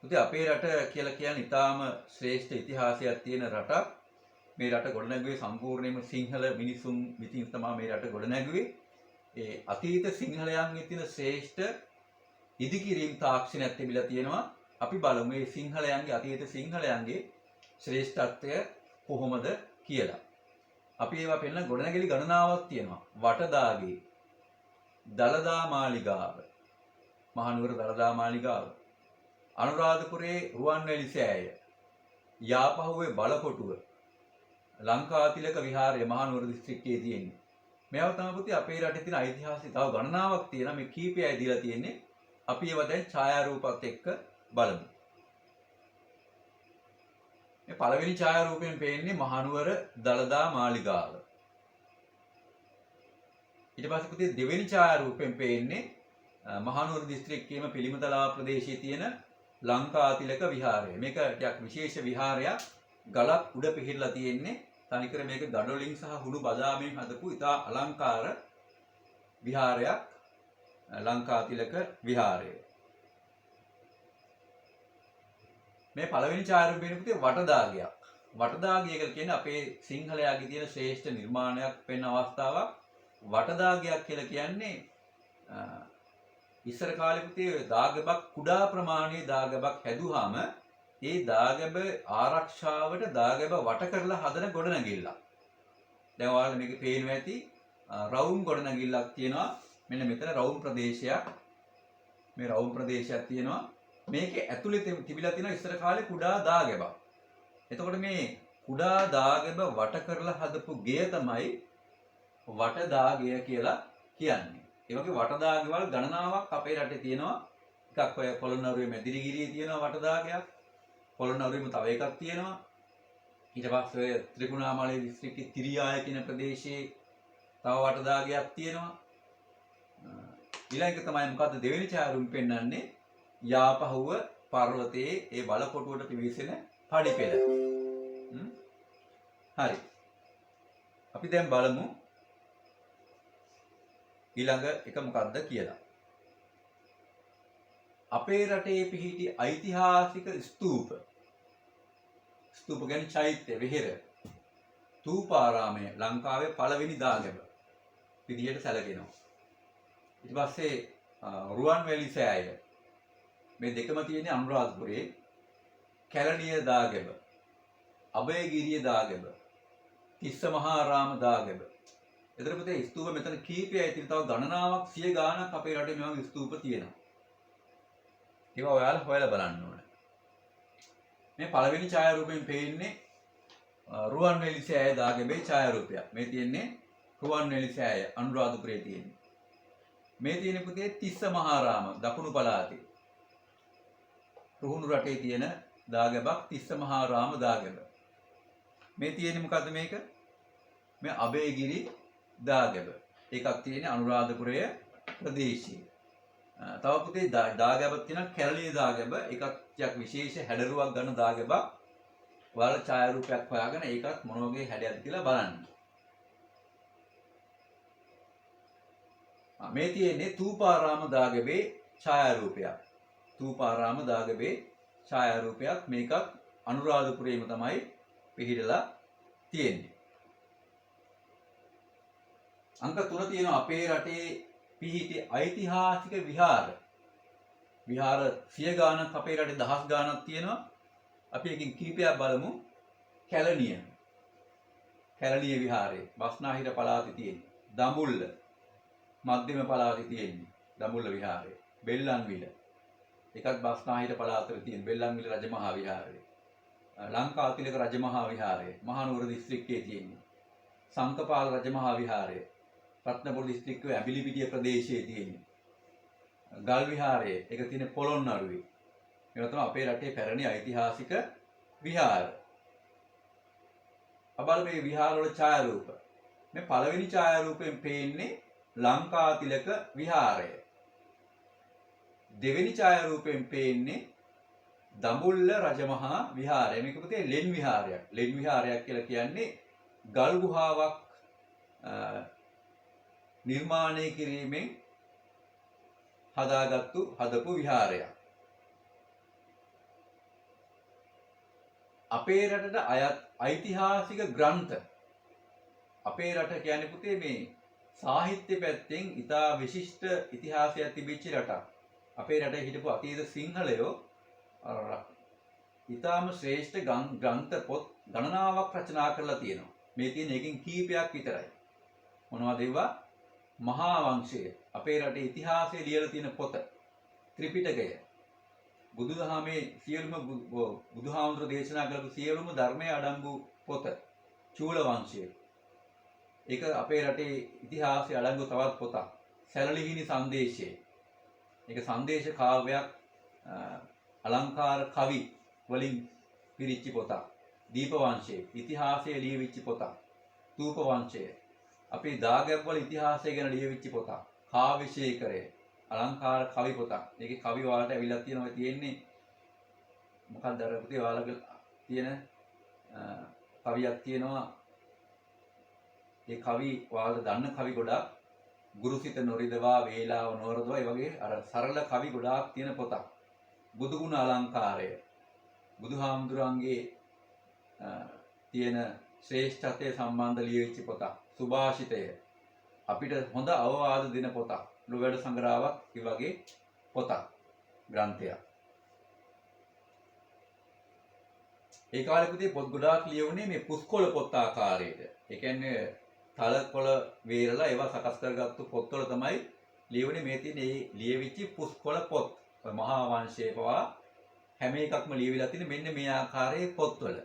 පුතේ අපේ රට කියලා කියන්නේ ඊටාම ශ්‍රේෂ්ඨ ඉතිහාසයක් තියෙන රටක්. මේ රට ගොඩනැගුවේ සම්පූර්ණයෙන්ම සිංහල මිනිසුන් විසින් තමයි මේ රට ගොඩනැගුවේ. ඒ අතීත සිංහලයන්ගේ තියෙන ශ්‍රේෂ්ඨ ඉදිකිරීම් තාක්ෂණයක් තිබිලා තියෙනවා. අපි බලමු මේ සිංහලයන්ගේ අතීත සිංහලයන්ගේ ශ්‍රේෂ්ඨත්වය කොහොමද කියලා. අපි ඒවා පෙන්නන ගොඩනැගිලි ගණනාවක් තියෙනවා. වටදාගේ, දළදා මාලිගාව, මහනුවර දළදා මාලිගාව, අනුරාධපුරයේ රුවන්වැලි සෑය, යාපහුවේ බලකොටුව, ලංකාතිලක විහාරය මහනුවර දිස්ත්‍රික්කයේ තියෙන්නේ. මේවා තමයි පුතේ අපේ රටේ තියෙන ඓතිහාසික තව ගණනාවක් තියෙනවා. මේ කීපයයි දීලා තියෙන්නේ. අපි ඒවා දැන් ඡායාරූපත් එක්ක බලමු. මේ පළවෙනි ඡායාරූපයෙන් පේන්නේ මහනුවර දළදා මාලිගාව. ඊට පස්සේ පුතේ දෙවෙනි ඡායාරූපයෙන් පේන්නේ මහනුවර දිස්ත්‍රික්කයේම පිළිමතලා ප්‍රදේශයේ තියෙන ලංකාතිලක විහාරය. මේක ටිකක් විශේෂ විහාරයක්. ගලක් උඩ පිහිටලා තියෙන්නේ. තනිකර මේක ගඩොලින් සහ හුළු බදාමෙන් හදපු ඉතා අලංකාර විහාරයක්. ලංකාතිලක විහාරය. මේ පළවෙනි ඡායාරූපයෙන් පුතේ වටදාගයක්. වටදාගය කියලා කියන්නේ අපේ සිංහලයාගේ තියෙන ශ්‍රේෂ්ඨ නිර්මාණයක් වෙන අවස්ථාවක්. වටදාගයක් කියලා කියන්නේ ඉස්සර කාලේ පුතේ දාගැබක් කුඩා ප්‍රමාණයේ දාගැබක් හැදුවාම ඒ දාගැබ ආරක්ෂාවට දාගැබ වට කරලා හදන ගොඩනැගිල්ලක්. දැන් ඔයාලා මේකේ පේනවා ඇති රවුම් ගොඩනැගිල්ලක් තියෙනවා. මෙන්න මෙතන රවුම් ප්‍රදේශයක්. මේ රවුම් ප්‍රදේශයක් තියෙනවා. මේකේ ඇතුලේ තිබිලා තියෙන ඉස්සර කාලේ කුඩා දාගැබක්. එතකොට මේ කුඩා දාගැබ වට කරලා හදපු ගෙය තමයි වටදාගය කියලා කියන්නේ. ඒ වගේ වටදාගවල් ගණනාවක් අපේ රටේ තියෙනවා. එකක් ඔය පොළොන්නරුවේ මැදිරිගිරියේ තියෙනවා වටදාගයක්. පොළොන්නරුවේම තව එකක් තියෙනවා. ඊට පස්සේ ඔය ත්‍රිකුණාමලය දිස්ත්‍රික්කයේ තිරියාය කියන ප්‍රදේශයේ තව වටදාගයක් තියෙනවා. ඊළඟ තමයි මොකද්ද දෙවෙනි ඡායාරූපෙන් පෙන්වන්නේ යාපහුව පර්වතයේ ඒ බලකොටුවට පිවිසෙන පඩිපෙළ. හරි. අපි දැන් බලමු ඊළඟ එක මොකක්ද කියලා. අපේ රටේ පිහිටි ඓතිහාසික ස්තූප. ස්තූප කියන්නේ චෛත්‍ය විහෙර. තූපාරාමය ලංකාවේ පළවෙනි දාගැබ විදියට සැලකෙනවා. ඊට පස්සේ රුවන්වැලි සෑය. මේ දෙකම තියෙන්නේ අනුරාධපුරයේ. කැලණිය දාගැබ, අභයගිරිය දාගැබ, තිස්ස මහාරාම දාගැබ. එතන පුතේ ස්තූප මෙතන කීපයයි තියෙන තව ගණනාවක් 100 ගාණක් අපේ රටේ මේ වගේ ස්තූප තියෙනවා. ඒවා ඔයාලා හොයලා බලන්න ඕනේ. මේ පළවෙනි ඡායාරූපයෙන් පේන්නේ රුවන්වැලි සෑය දාගැබේ ඡායාරූපයක්. මේ තියෙන්නේ රුවන්වැලි සෑය අනුරාධපුරයේ තියෙන්නේ. මේ තියෙන පුතේ තිස්ස මහාරාම දකුණු පළාතේ. රුහුණු රටේ තියෙන දාගැබක් තිස්ස මහාරාම දාගැබ. මේ තියෙන්නේ මොකද්ද මේක? මේ අභයගිරි දාගැබ. එකක් තියෙන්නේ අනුරාධපුරයේ ප්‍රදේශයේ. තව පුතේ දාගැබක් තියෙනවා කැලණිය දාගැබ. එකක් ටිකක් විශේෂ හැඩරුවක් ගන්න දාගැබක්. ඔයාලා ඡායාරූපයක් හොයාගෙන ඒකත් මොන වගේ හැඩයක්ද කියලා බලන්න. මේ තියෙන්නේ තූපාරාම දාගැබේ ඡායාරූපයක්. තූපාරාම දාගැබේ ඡායාරූපයක්. මේකත් අනුරාධපුරයේම තමයි පිහිටලා තියෙන්නේ. අංක 3 තියෙනවා අපේ රටේ පිහිටි ඓතිහාසික විහාර. විහාර 100 ගාණක් අපේ රටේ 1000 ගාණක් තියෙනවා. අපි එකකින් කිහිපයක් බලමු. කැලණිය. කැලණිය විහාරය බස්නාහිර පළාතේ තියෙන්නේ. දඹුල්ල මධ්‍යම පළාතේ තියෙන්නේ. දඹුල්ල විහාරය. බෙල්ලන්විල එකත් බස්නාහිර පළාතේ තියෙන බෙල්ලන්විල රජමහා විහාරය. ලංකාතිලක රජමහා විහාරය මහනුවර දිස්ත්‍රික්කයේ තියෙන්නේ. සංකපාල රජමහා විහාරය රත්නපුර දිස්ත්‍රික්කයේ ඇඹිලිපිටිය ප්‍රදේශයේ තියෙන්නේ. ගල් විහාරය ඒක තියෙන පොළොන්නරුවේ. මේවා තමයි අපේ රටේ පැරණි ඓතිහාසික විහාර. අපල මේ විහාර වල ඡායාරූප. මේ පළවෙනි ඡායාරූපයෙන් පේන්නේ ලංකාතිලක විහාරය. දෙවෙනි ඡායාරූපයෙන් පේන්නේ දඹුල්ල රජමහා විහාරය. මේක පුතේ ලෙන් විහාරයක්. ලෙන් විහාරයක් කියලා කියන්නේ ගල් ගුහාවක් නිර්මාණය කිරීමෙන් හදපු විහාරයක්. අපේ රටට අයත් ඓතිහාසික ග්‍රන්ථ. අපේ රට කියන්නේ පුතේ මේ සාහිත්‍ය පැත්තෙන් ඉතා විශිෂ්ට ඉතිහාසයක් තිබිච්ච රටක්. අපේ රටේ හිටපු අතීත සිංහලයෝ ඉතාම ශ්‍රේෂ්ඨ ග්‍රන්ථ පොත් ගණනාවක් රචනා කරලා තියෙනවා. මේ තියෙන එකකින් කීපයක් විතරයි. මොනවද ඒවා? මහා වංශය. අපේ රටේ ඉතිහාසයේ ලියලා තියෙන පොත. ත්‍රිපිටකය. බුදුදහමේ සියලුම බුදුහාමුදුර දේශනා කරපු සියලුම ධර්මයේ අඩංගු පොත. චූල වංශය. ඒක අපේ රටේ ඉතිහාසයේ අඩංගු තවත් පොතක්. සැලලිහිණි සංදේශය. ඒක සංදේශ කාව්‍යයක්, අලංකාර කවි වලින් පිරිච්ච පොතක්. දීප වංශයේ ඉතිහාසයේ ලියවිච්ච පොතක්. තූප වංශය අපේ දාගැබ්වල ඉතිහාසය ගැන ලියවිච්ච පොතක්. කාව්‍යශේඛරය අලංකාර කවි පොතක්. ඒකේ කවි වලට ඇවිල්ලා තියෙනවා තියෙන්නේ මොකක්ද අර පුතේ ඔයාලගේ තියෙන කවියක් තියෙනවා. ඒ කවි ඔයාලා දන්න කවි ගොඩක් ගුරුසිත නොරිදවා වේලාව නොවරදවා ඒ වගේ අර සරල කවි ගොඩාක් තියෙන පොතක්. බුදුගුණ අලංකාරය බුදුහාමුදුරන්ගේ තියෙන ශ්‍රේෂ්ඨත්වයේ සම්බන්ධ ලියවිච්ච පොතක්. සුභාෂිතය අපිට හොඳ අවවාද දෙන පොතක්. ලෝවැඩ සංග්‍රහයක් ඒ වගේ පොතක් ග්‍රන්ථයක්. ඒ කාලේ පුතේ පොත් ගොඩාක් ලියවුනේ මේ පුස්කොළ පොත් ආකාරයට. ඒ කියන්නේ තලකොළ වේරලා ඒවා සකස් කරගත්තු පොත්වල තමයි ලියවුනේ. මේ තියෙන මේ ලියවිච්ච පුස්කොළ පොත්. මහා වංශයේ පවා හැම එකක්ම ලියවිලා තියෙන මෙන්න මේ ආකාරයේ පොත්වල.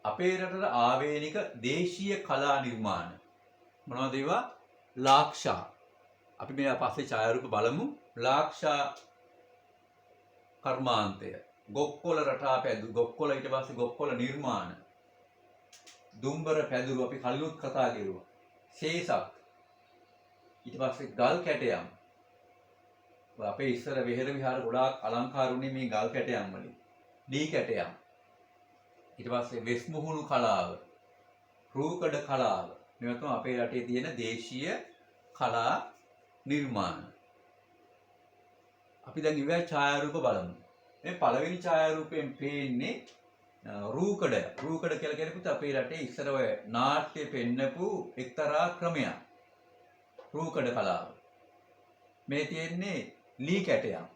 අපේ රටට ආවේනික දේශීය කලා නිර්මාණ මොනවද ඒවා? ලාක්ෂා. අපි මේ පස්සේ ඡායාරූප බලමු. ලාක්ෂා කර්මාන්තය, ගොක්කොළ රටා පැදුරු, ගොක්කොළ ඊට පස්සේ ගොක්කොළ නිර්මාණ, දුම්බර පැදුරු අපි කලිනුත් කතා කරුවා. සේසක්, ඊට පස්සේ ගල් කැටයම්. අපේ ඉස්සර වෙහෙර විහාර ගොඩාක් අලංකාර වුණේ මේ ගල් කැටයම් වලින්. දී කැටයම්. ඊට පස්සේ වෙස් මුහුණු කලාව, රූකඩ කලාව. මේවා තමයි අපේ රටේ තියෙන දේශීය කලා නිර්මාණ. අපි දැන් ඉවයි ඡායාරූප බලමු. මේ පළවෙනි ඡායාරූපයෙන් පේන්නේ රූකඩ. රූකඩ කියලා කියන්නේ අපේ රටේ ඉස්සර ඔය නාට්‍ය පෙන්නපු එක්තරා ක්‍රමයක්. රූකඩ කලාව. මේ තියෙන්නේ ලී කැටයම්.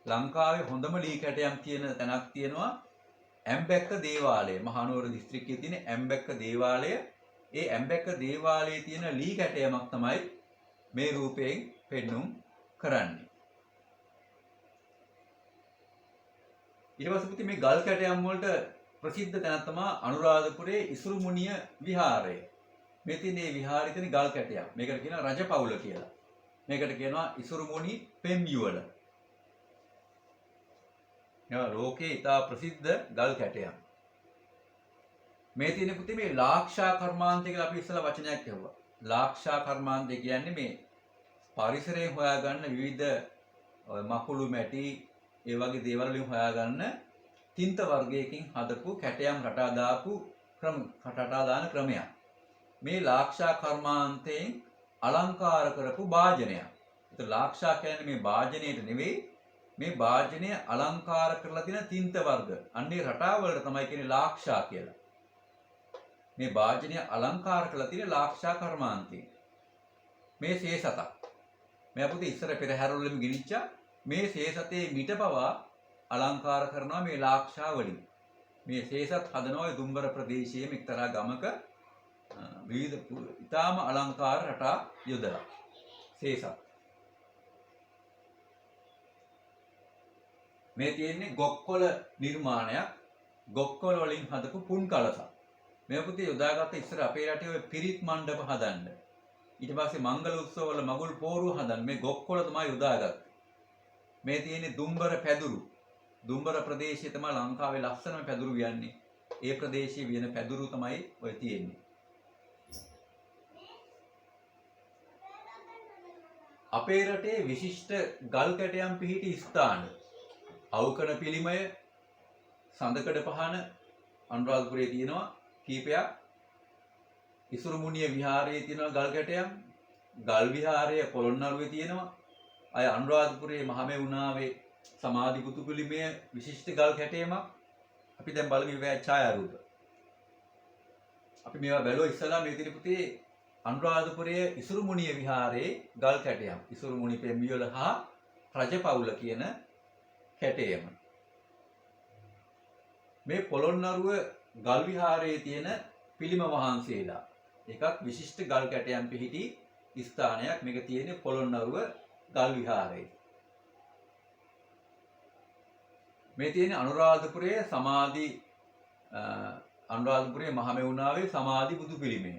ලංකාවේ හොඳම ලී කැටයම් තියෙන තැනක් තියෙනවා ඇම්බැක්ක දේවාලය. මහනුවර දිස්ත්‍රික්කයේ තියෙන ඇම්බැක්ක දේවාලය. ඒ ඇම්බැක්ක දේවාලයේ තියෙන ලී කැටයමක් තමයි මේ රූපයෙන් පෙන්눔 කරන්නේ. ඊට පස්සේ පුතේ මේ ගල් කැටයම් වලට ප්‍රසිද්ධ තැනක් තමයි අනුරාධපුරයේ ඉසුරුමුණිය විහාරය. මේ තියෙන මේ විහාරයේ තියෙන ගල් කැටයම්. මේකට කියනවා රජපෞල කියලා. මේකට කියනවා ඉසුරුමුණි පෙම්යුවල. මේවා ලෝකේ ඉතා ප්‍රසිද්ධ ගල් කැටයම්. මේ තියෙන පුතේ මේ ලාක්ෂා කර්මාන්තය කියලා අපි ඉස්සලා වචනයක් කියවුවා. ලාක්ෂා කර්මාන්තය කියන්නේ මේ පරිසරයෙන් හොයාගන්න විවිධ මකුළු මැටි ඒ වගේ දේවල් වලින් හොයාගන්න තින්ත වර්ගයකින් හදපු කැටයම් රටා දාපු රටා දාන ක්‍රමයක්. මේ ලාක්ෂා කර්මාන්තයෙන් අලංකාර කරපු භාජනයක්. ඒත් ලාක්ෂා කියන්නේ මේ භාජනයට නෙවෙයි, මේ භාජනය අලංකාර කරලා තියෙන තින්ත වර්ග. අන්නේ රටාවලට තමයි කියන්නේ ලාක්ෂා කියලා. මේ භාජනය අලංකාර කරලා තියෙන ලාක්ෂා කර්මාන්තය. මේ සේසතක්. මේ අපිට ඉස්සර පෙරහැරවලම ගිනිච්චා මේ සේසතේ මිට පවා අලංකාර කරනවා මේ ලාක්ෂා වලින්. මේ සේසත් හදනවා දුම්බර ප්‍රදේශයේ එක්තරා ගමක විවිධ ඉතාම අලංකාර රටා යොදලා. සේසත්. මේ තියෙන්නේ ගොක්කොළ නිර්මාණයක්. ගොක්කොළ වලින් හදපු පුන් කලසක්. මේ පුතේ යොදාගත්ත ඉස්සර අපේ රටේ ඔය පිරිත් මණ්ඩප හදන්න. ඊට පස්සේ මංගල උත්සව වල මගුල් පෝරුව හදන්න මේ ගොක්කොළ තමයි යොදාගත්තේ. මේ තියෙන්නේ දුම්බර පැදුරු. දුම්බර ප්‍රදේශයේ තමයි ලංකාවේ ලස්සනම පැදුරු වියන්නේ. ඒ ප්‍රදේශයේ වියන පැදුරු තමයි ඔය තියෙන්නේ. අපේ රටේ විශිෂ්ට ගල් කැටයම් පිහිටි ස්ථාන අවකන පිළිමය, සඳකඩ පහන අනුරාධපුරයේ තියෙනවා කීපයක්. ඉසුරුමුණිය විහාරයේ තියෙනවා ගල් කැටයම්. ගල් විහාරය පොළොන්නරුවේ තියෙනවා. අය අනුරාධපුරයේ මහමෙවුනාවේ සමාධි පුතු පිළිමය විශිෂ්ට ගල් කැටයමක්. අපි දැන් බලමු මේවා ඡායාරූප. අපි මේවා බැලුවා ඉස්සලා මේ දින පුතේ අනුරාධපුරයේ ඉසුරුමුණිය විහාරයේ ගල් කැටයම්. ඉසුරුමුණි පෙම්බියොල හා රජපෞල කියන කැටයම. මේ පොළොන්නරුව ගල් විහාරයේ තියෙන පිළිම වහන්සේලා එකක් විශිෂ්ට ගල් කැටයම් පිහිටි ස්ථානයක්. මේක තියෙන්නේ පොළොන්නරුව ගල් විහාරයේ. මේ තියෙන්නේ අනුරාධපුරයේ අනුරාධපුරයේ මහමෙවුනාවේ සමාධි බුදු පිළිමය.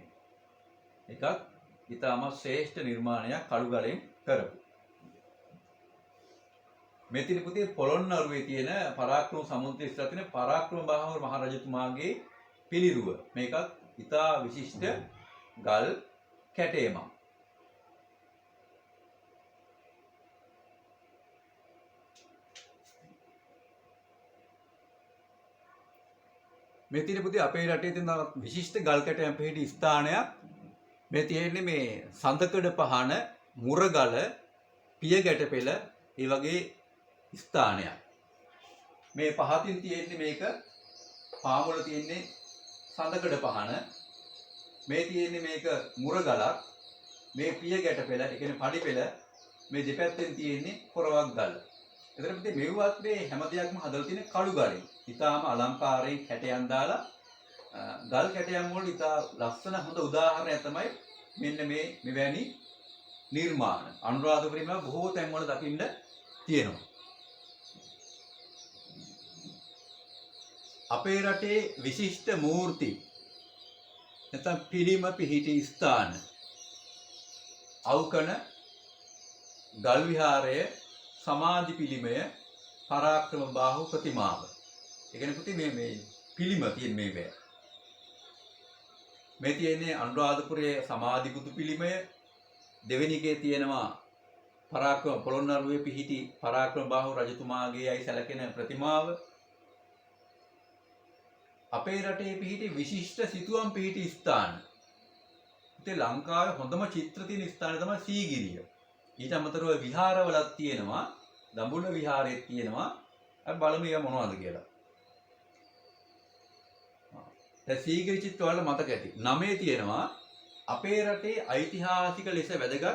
එකක් ඊටම ශ්‍රේෂ්ඨ නිර්මාණයක් කළු ගලෙන් කරපු. මෙතින පුතේ පොළොන්නරුවේ තියෙන පරාක්‍රම සමුද්‍රයේ ඉස්සර තියෙන පරාක්‍රම බාහුව මහ රජතුමාගේ පිළිරුව. මේකත් ඉතා විශිෂ්ට ගල් කැටයමක්. මේ තියෙන පුතේ අපේ රටේ තියෙන විශිෂ්ට ගල් කැටයම් පිහිටි ස්ථානයක්. මේ තියෙන්නේ මේ සඳකඩ පහන, මුරගල, පියගැටපෙළ ඒ වගේ ස්ථානයක්. මේ පහතින් තියෙන්නේ මේක පාමුල තියෙන්නේ සඳකඩ පහන. මේ තියෙන්නේ මේක මුරගලක්. මේ පියගැටපෙළ, ඒ කියන්නේ පඩිපෙළ. මේ දෙපැත්තෙන් තියෙන්නේ කොරවක් ගල. එතන පුතේ මෙව්වත් මේ හැම දෙයක්ම හදලා තියෙන කළු ගලෙන්. ඊටාම අලංකාරයෙන් කැටයන් දාලා ගල් කැටයන් වල ඉතා ලස්සන හොඳ උදාහරණයක් තමයි මෙන්න මේ මෙවැනි නිර්මාණ. අනුරාධපුරේම බොහෝ තැන්වල දකින්න තියෙනවා. අපේ රටේ විශිෂ්ට මූර්ති නැත්නම් පිළිම පිහිටි ස්ථාන අවකන ගල් විහාරය, සමාධි පිළිමය, පරාක්‍රම බාහු ප්‍රතිමාව. ඒ කියන්නේ පුතේ මේ පිළිම තියෙන මේ වේ. මේ තියෙන්නේ අනුරාධපුරයේ සමාධි බුදු පිළිමය. දෙවෙනි එකේ තියෙනවා පරාක්‍රම පොළොන්නරුවේ පිහිටි පරාක්‍රම බාහු රජතුමාගේ අයි සැලකෙන ප්‍රතිමාව. අපේ රටේ පිහිටි විශිෂ්ට සිතුවම් පිහිටි ස්ථාන. ඉතින් ලංකාවේ හොඳම චිත්‍ර තියෙන ස්ථානය තමයි සීගිරිය. ඊට අමතරව විහාරවලක් තියෙනවා. දඹුල්ල විහාරයේ තියෙනවා. අපි බලමු ඒවා මොනවද කියලා. දැන් සීගිරි චිත්‍ර වල මතක ඇති. 9 තියෙනවා අපේ රටේ ඓතිහාසික ලෙස වැදගත්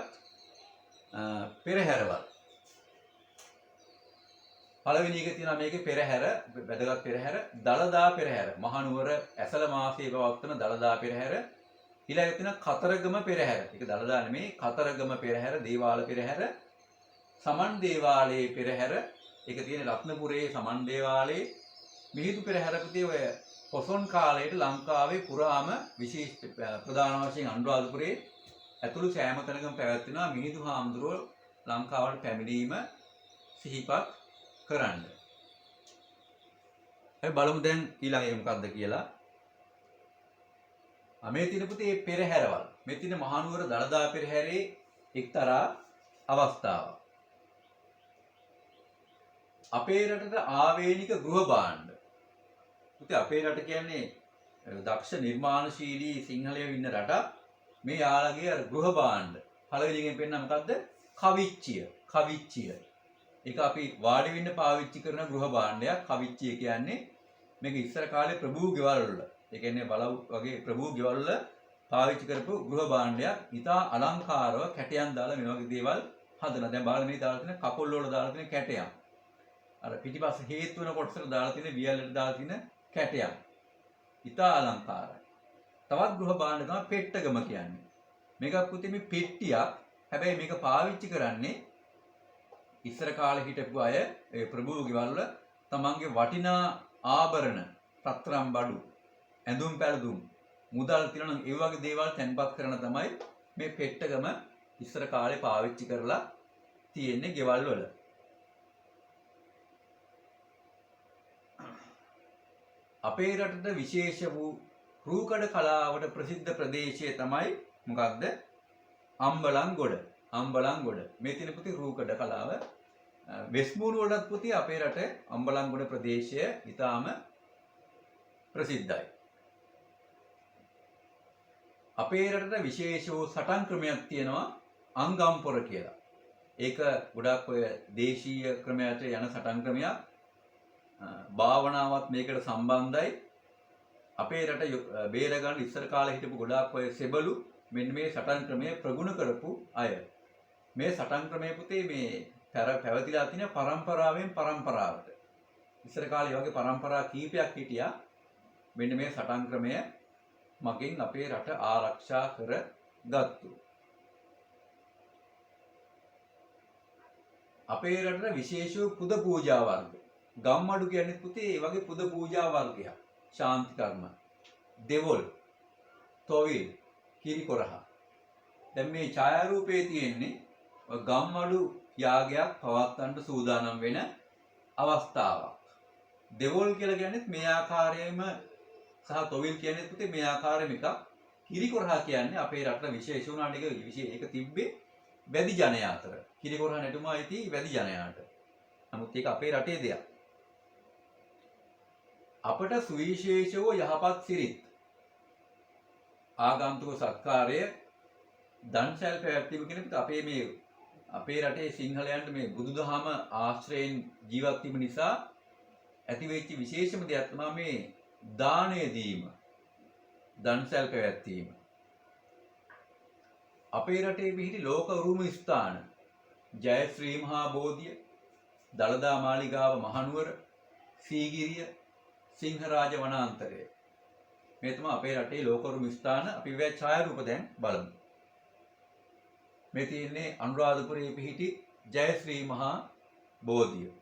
පෙරහැරවල්. පළවෙනි එක තියෙනවා මේකේ පෙරහැර, වැදගත් පෙරහැර, දළදා පෙරහැර. මහනුවර ඇසළ මාසයේ පවත්වන දළදා පෙරහැර. ඊළඟට තියෙනවා කතරගම පෙරහැර. ඒක දළදා නෙමෙයි, කතරගම පෙරහැර, දේවාල පෙරහැර, සමන් දේවාලයේ පෙරහැර. ඒක තියෙන රත්නපුරයේ සමන් දේවාලයේ. මිහිඳු පෙරහැර පුතේ ඔය පොසොන් කාලයට ලංකාවේ පුරාම විශේෂ ප්‍රධාන වශයෙන් අනුරාධපුරයේ ඇතුළු සෑම තැනකම පැවැත්වෙනවා මිහිඳු හාමුදුරුවෝ ලංකාවට පැමිණීම සිහිපත් කරන්න. අපි බලමු දැන් ඊළඟ එක මොකක්ද කියලා. මේ තියෙන පුතේ පෙරහැරවල්. මේ තියෙන මහනුවර දළදා පෙරහැරේ එක්තරා අවස්ථාවක්. අපේ රටට ආවේනික ගෘහ භාණ්ඩ. පුතේ අපේ රට කියන්නේ දක්ෂ නිර්මාණශීලී සිංහලයෝ ඉන්න රටක්. මේ යාළගේ අර ගෘහ භාණ්ඩ පළවෙනි එකෙන් පෙන්නන මොකද්ද? කවිච්චිය. කවිච්චිය. ඒක අපි වාඩි වෙන්න පාවිච්චි කරන ගෘහ භාණ්ඩයක්. කවිච්චිය කියන්නේ මේක ඉස්සර කාලේ ප්‍රභූ ගෙවල් වල, ඒ කියන්නේ බලව් වගේ ප්‍රභූ ගෙවල් වල පාවිච්චි කරපු ගෘහ භාණ්ඩයක්. ඉතා අලංකාරව කැටයන් දාලා මේ වගේ දේවල් හදනවා. දැන් බලන්න මේ දාලා තියෙන කපොල් වල දාලා තියෙන කැටයන්. අර පිටිපස්ස හේතු වෙන කොටසට දාලා තියෙන වියල්ලට දාලා තියෙන කැටයන්. ඉතා අලංකාරයි. තවත් ගෘහ භාණ්ඩ තමයි පෙට්ටගම කියන්නේ. මේක පුතේ මේ පෙට්ටියක්. හැබැයි මේක පාවිච්චි කරන්නේ ඉස්සර කාලේ හිටපු අය ඒ ප්‍රභූ ගෙවල් වල තමන්ගේ වටිනා ආභරණ, රත්තරන් බඩු, ඇඳුම් පැළඳුම්, මුදල් තිරණ ඒ වගේ දේවල් තැන්පත් කරන තමයි මේ පෙට්ටගම ඉස්සර කාලේ පාවිච්චි කරලා තියෙන්නේ ගෙවල් වල. අපේ රටට විශේෂ වූ රූකඩ කලාවට ප්‍රසිද්ධ ප්‍රදේශය තමයි මොකක්ද? අම්බලන්ගොඩ. අම්බලන්ගොඩ. මේ තියෙන පුතේ රූකඩ කලාව. වෙස්මුණු වලත් පුතේ අපේ රටේ අම්බලන්ගොඩ ප්‍රදේශය ඊටාම ප්‍රසිද්ධයි. අපේ රටට විශේෂ වූ සටන් ක්‍රමයක් තියෙනවා අංගම්පොර කියලා. ඒක ගොඩක් ඔය දේශීය ක්‍රමයට යන සටන් ක්‍රමයක්. භාවනාවත් මේකට සම්බන්ධයි. අපේ රට බේරගන්න ඉස්සර කාලේ හිටපු ගොඩාක් ඔය සෙබළු මෙන්න මේ සටන් ක්‍රමය ප්‍රගුණ කරපු අය. මේ සටන් ක්‍රමය පුතේ මේ පැවතිලා තියෙන පරම්පරාවෙන් පරම්පරාවට. ඉස්සර කාලේ වගේ පරම්පරා කීපයක් හිටියා. මෙන්න මේ සටන් ක්‍රමය මගින් අපේ රට ආරක්ෂා කරගත්තු. අපේ රටට විශේෂ පුද පූජා වර්ග. ගම්මඩු කියන්නේ පුතේ ඒ වගේ පුද පූජා වර්ගයක්. ශාන්ති කර්ම, දෙවොල්, තොවිල්, කිරිකොරහ. දැන් මේ ඡායාරූපයේ තියෙන්නේ ගම්මඩු යාගයක් පවත්වන්න සූදානම් වෙන අවස්ථාවක්. දෙවොල් කියලා කියන්නේත් මේ ආකාරයෙන්ම සහ තොවිල් කියන්නේත් පුතේ මේ ආකාරයෙම එකක්. කිරිකොරහා කියන්නේ අපේ රටේ විශේෂ වුණාට ඒක තිබ්බේ වැදි ජනයා අතර. කිරිකොරහා නැටුම ඇති වැදි ජනයාට. නමුත් ඒක අපේ රටේ දෙයක්. අපට සුවිශේෂව යහපත් සිරිත් ආගන්තුක සත්කාරය දන්සැල් පැවැත්වීම කියන අපේ රටේ සිංහලයන්ට මේ බුදුදහම ආශ්‍රයෙන් ජීවත් වීම නිසා ඇතිවෙච්ච විශේෂම දෙයක් තමයි මේ දානය දීම, දන්සැල් පැවැත්වීම. අපේ රටේ පිහිටි ලෝක උරුම ස්ථාන ජයශ්‍රී මහා බෝධිය, දළදා මාලිගාව මහනුවර, සීගිරිය, සිංහරාජ වනාන්තරය. මේ තමයි අපේ රටේ ලෝක උරුම ස්ථාන. අපි මේ ඡායාරූප දැන් බලමු. මේ තියෙන්නේ අනුරාධපුරයේ පිහිටි ජයශ්‍රී මහා බෝධිය.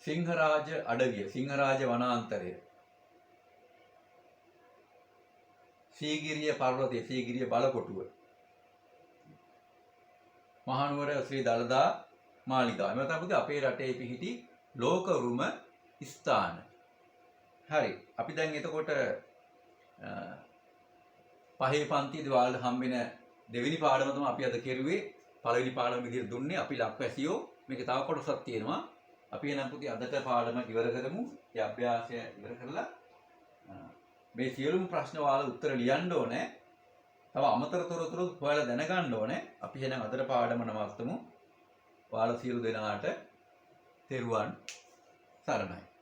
සිංහරාජ අඩවිය, සිංහරාජ වනාන්තරය. සීගිරිය පර්වතය, සීගිරිය බලකොටුව. මහනුවර ශ්‍රී දළදා මාලිගාව. මේ තමයි අපේ රටේ පිහිටි ලෝක උරුම ස්ථාන. හරි. අපි දැන් එතකොට පහේ පන්තියේදී ඔයාලට හම්බෙන දෙවෙනි පාඩම තමයි අපි අද කෙරුවේ. පළවෙනි පාඩම විදිහට දුන්නේ අපි ලක්වැසියෝ. මේක තව කොටසක් තියෙනවා. අපි එනම් පුතේ අදට පාඩම ඉවර කරමු. ඒ අභ්‍යාසය ඉවර කරලා මේ සියලුම ප්‍රශ්න ඔයාලා උත්තර ලියන්න ඕනේ. තව අමතර තොරතුරු ඔයාලා දැනගන්න ඕනේ. අපි එනම් අදට පාඩම නවත්තමු. ඔයාලා සියලු දෙනාට තෙරුවන් සරණයි.